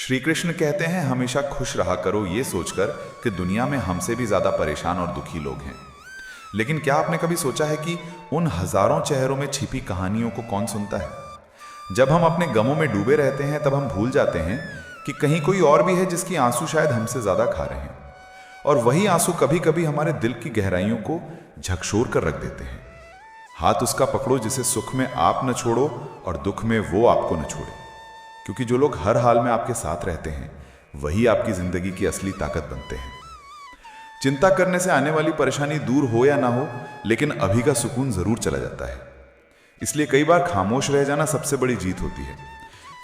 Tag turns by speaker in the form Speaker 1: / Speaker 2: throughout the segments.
Speaker 1: श्री कृष्ण कहते हैं हमेशा खुश रहा करो ये सोचकर कि दुनिया में हमसे भी ज्यादा परेशान और दुखी लोग हैं। लेकिन क्या आपने कभी सोचा है कि उन हजारों चेहरों में छिपी कहानियों को कौन सुनता है? जब हम अपने गमों में डूबे रहते हैं तब हम भूल जाते हैं कि कहीं कोई और भी है जिसकी आंसू शायद हमसे ज्यादा खा रहे हैं। और वही आंसू कभी कभी हमारे दिल की गहराइयों को झकझोर कर रख देते हैं। हाथ उसका पकड़ो जिसे सुख में आप न छोड़ो और दुख में वो आपको न छोड़े, क्योंकि जो लोग हर हाल में आपके साथ रहते हैं वही आपकी जिंदगी की असली ताकत बनते हैं। चिंता करने से आने वाली परेशानी दूर हो या ना हो, लेकिन अभी का सुकून जरूर चला जाता है। इसलिए कई बार खामोश रह जाना सबसे बड़ी जीत होती है,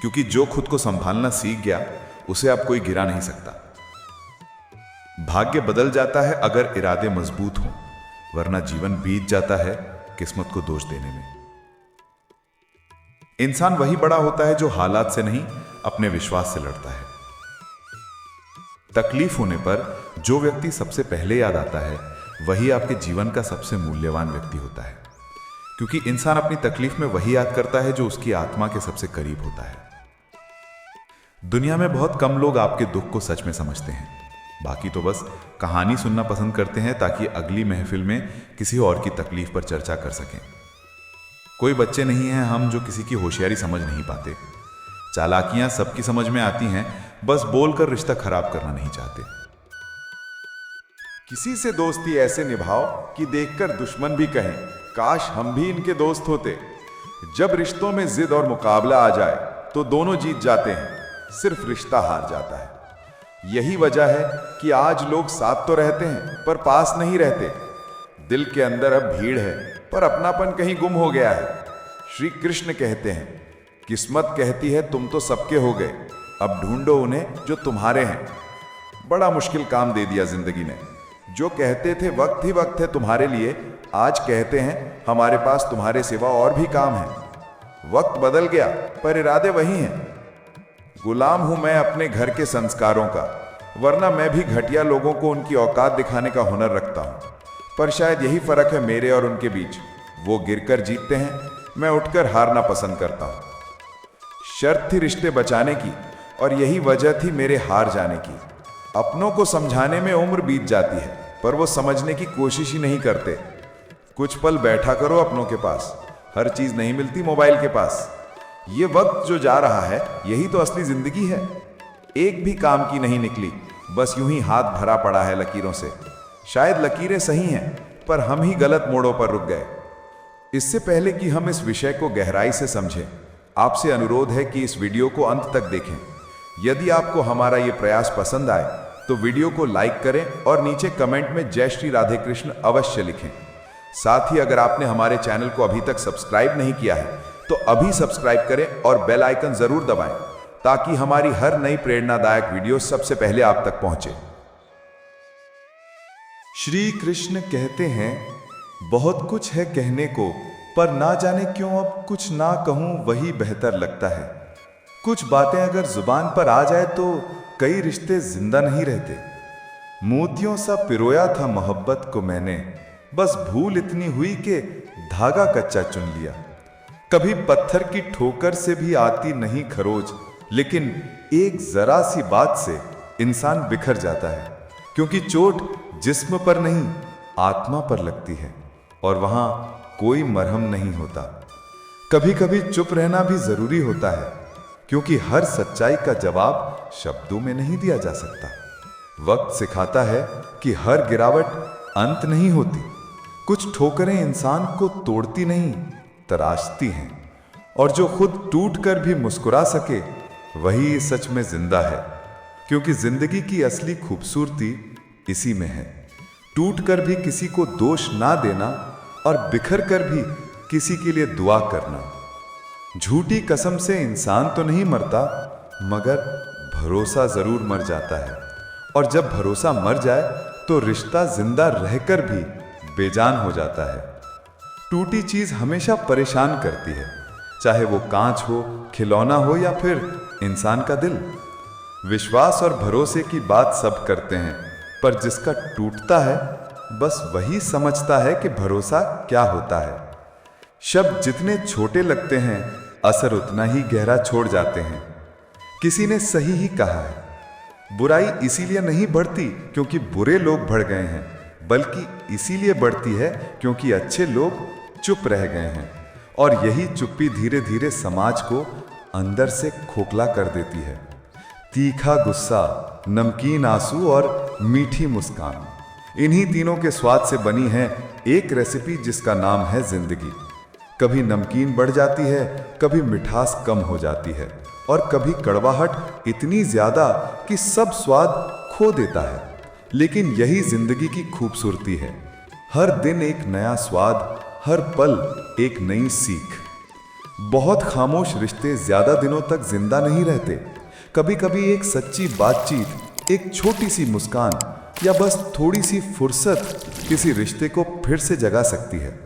Speaker 1: क्योंकि जो खुद को संभालना सीख गया उसे अब कोई गिरा नहीं सकता। भाग्य बदल जाता है अगर इरादे मजबूत हों, वरना जीवन बीत जाता है किस्मत को दोष देने में। इंसान वही बड़ा होता है जो हालात से नहीं अपने विश्वास से लड़ता है। तकलीफ होने पर जो व्यक्ति सबसे पहले याद आता है वही आपके जीवन का सबसे मूल्यवान व्यक्ति होता है, क्योंकि इंसान अपनी तकलीफ में वही याद करता है जो उसकी आत्मा के सबसे करीब होता है। दुनिया में बहुत कम लोग आपके दुख को सच में समझते हैं, बाकी तो बस कहानी सुनना पसंद करते हैं ताकि अगली महफिल में किसी और की तकलीफ पर चर्चा कर सकें। कोई बच्चे नहीं हैं हम जो किसी की होशियारी समझ नहीं पाते। चालाकियां सबकी समझ में आती हैं, बस बोलकर रिश्ता खराब करना नहीं चाहते।
Speaker 2: किसी से दोस्ती ऐसे निभाओ कि देखकर दुश्मन भी कहें काश हम भी इनके दोस्त होते। जब रिश्तों में जिद और मुकाबला आ जाए तो दोनों जीत जाते हैं, सिर्फ रिश्ता हार जाता है। यही वजह है कि आज लोग साथ तो रहते हैं पर पास नहीं रहते। दिल के अंदर अब भीड़ है पर अपनापन कहीं गुम हो गया है। श्री कृष्ण कहते हैं किस्मत कहती है तुम तो सबके हो गए, अब ढूंढो उन्हें जो तुम्हारे हैं। बड़ा मुश्किल काम दे दिया जिंदगी ने। जो कहते थे वक्त ही वक्त है तुम्हारे लिए, आज कहते हैं हमारे पास तुम्हारे सिवा और भी काम है। वक्त बदल गया पर इरादे वही हैं। गुलाम हूं मैं अपने घर के संस्कारों का, वरना मैं भी घटिया लोगों को उनकी औकात दिखाने का हुनर रखता हूं। पर शायद यही फर्क है मेरे और उनके बीच। वो गिरकर जीतते हैं, मैं उठकर हारना पसंद करता हूं। शर्त थी रिश्ते बचाने की और यही वजह थी मेरे हार जाने की। अपनों को समझाने में उम्र बीत जाती है पर वो समझने की कोशिश ही नहीं करते। कुछ पल बैठा करो अपनों के पास, हर चीज नहीं मिलती मोबाइल के पास। ये वक्त जो जा रहा है यही तो असली जिंदगी है। एक भी काम की नहीं निकली, बस यूं ही हाथ भरा पड़ा है लकीरों से। शायद लकीरें सही हैं पर हम ही गलत मोड़ों पर रुक गए। इससे पहले कि हम इस विषय को गहराई से समझें, आपसे अनुरोध है कि इस वीडियो को अंत तक देखें। यदि आपको हमारा ये प्रयास पसंद आए तो वीडियो को लाइक करें और नीचे कमेंट में जय श्री राधे कृष्ण अवश्य लिखें। साथ ही अगर आपने हमारे चैनल को अभी तक सब्सक्राइब नहीं किया है तो अभी सब्सक्राइब करें और बेल आइकन जरूर दबाएं, ताकि हमारी हर नई प्रेरणादायक वीडियो सबसे पहले आप तक पहुंचे।
Speaker 3: श्री कृष्ण कहते हैं बहुत कुछ है कहने को, पर ना जाने क्यों अब कुछ ना कहूं वही बेहतर लगता है। कुछ बातें अगर जुबान पर आ जाए तो कई रिश्ते जिंदा नहीं रहते। मोतियों सा पिरोया था मोहब्बत को मैंने, बस भूल इतनी हुई कि धागा कच्चा चुन लिया। कभी पत्थर की ठोकर से भी आती नहीं खरोज, लेकिन एक जरा सी बात से इंसान बिखर जाता है, क्योंकि चोट जिस्म पर नहीं आत्मा पर लगती है और वहां कोई मरहम नहीं होता। कभी कभी चुप रहना भी जरूरी होता है, क्योंकि हर सच्चाई का जवाब शब्दों में नहीं दिया जा सकता। वक्त सिखाता है कि हर गिरावट अंत नहीं होती। कुछ ठोकरें इंसान को तोड़ती नहीं, तराशती हैं। और जो खुद टूट कर भी मुस्कुरा सके वही सच में जिंदा है, क्योंकि जिंदगी की असली खूबसूरती इसी में है। टूट कर भी किसी को दोष ना देना और बिखर कर भी किसी के लिए दुआ करना। झूठी कसम से इंसान तो नहीं मरता, मगर भरोसा जरूर मर जाता है। और जब भरोसा मर जाए तो रिश्ता जिंदा रहकर भी बेजान हो जाता है। टूटी चीज हमेशा परेशान करती है, चाहे वो कांच हो, खिलौना हो या फिर इंसान का दिल। विश्वास और भरोसे की बात सब करते हैं, पर जिसका टूटता है बस वही समझता है कि भरोसा क्या होता है। शब्द जितने छोटे लगते हैं असर उतना ही गहरा छोड़ जाते हैं। किसी ने सही ही कहा है, बुराई इसीलिए नहीं बढ़ती क्योंकि बुरे लोग बढ़ गए हैं, बल्कि इसीलिए बढ़ती है क्योंकि अच्छे लोग चुप रह गए हैं। और यही चुप्पी धीरे धीरे समाज को अंदर से खोखला कर देती है। तीखा गुस्सा, नमकीन आंसू और मीठी मुस्कान, इन्हीं तीनों के स्वाद से बनी है एक रेसिपी जिसका नाम है जिंदगी। कभी नमकीन बढ़ जाती है, कभी मिठास कम हो जाती है, और कभी कड़वाहट इतनी ज्यादा कि सब स्वाद खो देता है। लेकिन यही जिंदगी की खूबसूरती है, हर दिन एक नया स्वाद, हर पल एक नई सीख। बहुत खामोश रिश्ते ज्यादा दिनों तक जिंदा नहीं रहते। कभी कभी एक सच्ची बातचीत, एक छोटी सी मुस्कान या बस थोड़ी सी फुर्सत किसी रिश्ते को फिर से जगा सकती है।